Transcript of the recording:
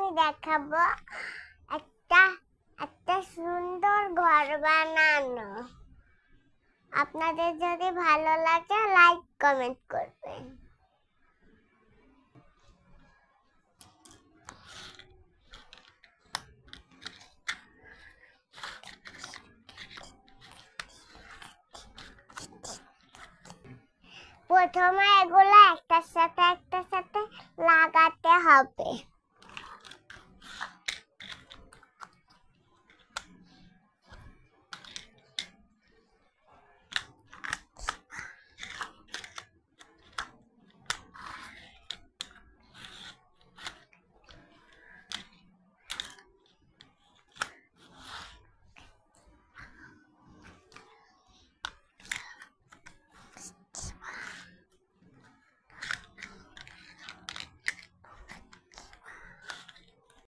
আমি দেখাবো একটা একটা সুন্দর ঘর বানানো। আপনাদের যদি ভালো লাগে লাইক কমেন্ট করবেন। প্রথমে এগুলো একটার সাথে লাগাতে হবে।